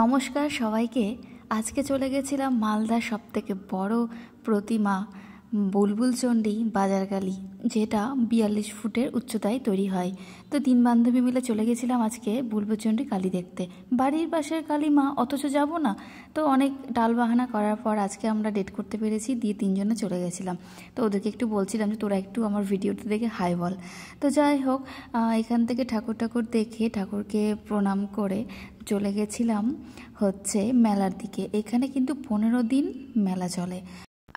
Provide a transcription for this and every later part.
নমস্কার সবাইকে। আজকে চলে গেছিলাম মালদার সবথেকে বড় প্রতিমা বুলবুল চণ্ডী বাজারকালী, যেটা 42 ফুটের উচ্চতায় তৈরি হয়। তো 3 বান্ধবী মিলে চলে গেছিলাম আজকে বুলবুল চণ্ডী কালী দেখতে। বাড়ির পাশের কালী মা, অথচ যাব না। তো অনেক টালবাহানা করার পর আজকে আমরা ডেট করতে পেরেছি, দিয়ে 3 জনে চলে গেছিলাম। তো ওদেরকে একটু বলছিলাম যে তোরা একটু আমার ভিডিওটা দেখে হাই বল। তো যাই হোক, এখান থেকে ঠাকুর দেখে ঠাকুরকে প্রণাম করে চলে গেছিলাম হচ্ছে মেলার দিকে। এখানে কিন্তু 15 দিন মেলা চলে,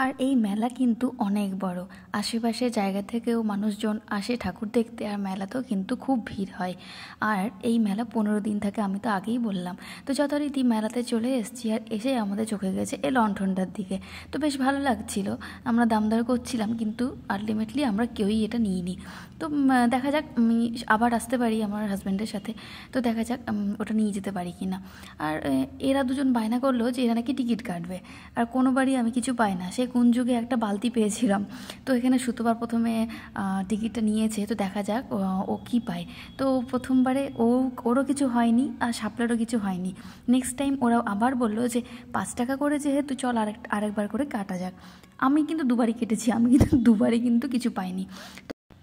আর এই মেলা কিন্তু অনেক বড়। আশেপাশের জায়গা থেকেও মানুষজন আসে ঠাকুর দেখতে, আর মেলাতেও কিন্তু খুব ভিড় হয়। আর এই মেলা 15 দিন থাকে, আমি তো আগেই বললাম। তো যথারীতি মেলাতে চলে এসেছি, আর এসে আমাদের চোখে গেছে এই লণ্ঠনটার দিকে। তো বেশ ভালো লাগছিল, আমরা দামদার করছিলাম, কিন্তু আলটিমেটলি আমরা কেউই এটা নিইনি। তো দেখা যাক, আমি আবার আসতে পারি আমার হাজব্যান্ডের সাথে, তো দেখা যাক ওটা নিয়ে যেতে পারি কি না। আর এরা দুজন বায়না করলো যে এরা নাকি টিকিট কাটবে, আর কোনোবারই আমি কিছু পাই না। সে কোন যুগে একটা বালতি পেয়েছিলাম। তো এখানে সুতোবার প্রথমে টিকিটটা নিয়েছে, তো দেখা যাক ও কি পায়। তো প্রথমবারে ওরও কিছু হয়নি, আর শাপলারও কিছু হয়নি। নেক্সট টাইম ওরা আবার বললো যে 5 টাকা করে যেহেতু, চল আরেকবার করে কাটা যাক। আমি কিন্তু দুবারই কেটেছি, আমি কিন্তু দুবারই কিন্তু কিছু পাইনি।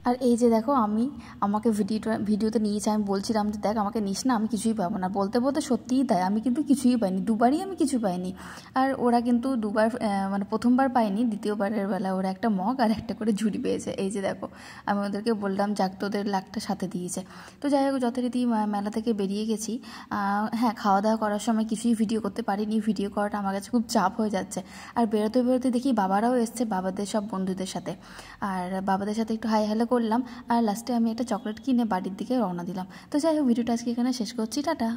আর এই যে দেখো, আমাকে ভিডিওতে নিয়েছে, আমি বলছিলাম যে দেখ আমাকে নিস না, আমি কিছুই পাবো না। বলতে বলতে সত্যিই তাই, আমি কিন্তু কিছুই পাইনি, দুবারই আমি কিছু পাইনি। আর ওরা কিন্তু দুবার, মানে প্রথমবার পায়নি, দ্বিতীয়বারের বেলা ওরা একটা মগ আর একটা করে ঝুড়ি পেয়েছে। এই যে দেখো, আমি ওদেরকে বললাম যাক, তোদের লাখটা সাথে দিয়েছে। তো যাই হোক, যথারীতি মেলা থেকে বেরিয়ে গেছি। হ্যাঁ, খাওয়া দাওয়া করার সময় কিছুই ভিডিও করতে পারিনি, ভিডিও করাটা আমার কাছে খুব চাপ হয়ে যাচ্ছে। আর বেরোতে বেরোতে দেখি বাবারাও এসছে, বাবাদের সব বন্ধুদের সাথে। আর বাবাদের সাথে একটু হাই হ্যালো করলাম, আর লাস্টে আমি একটা চকলেট কিনে বাড়ির দিকে রওনা দিলাম। তো যাই হোক, ভিডিওটা আজকে এখানে শেষ করছি, টাটা।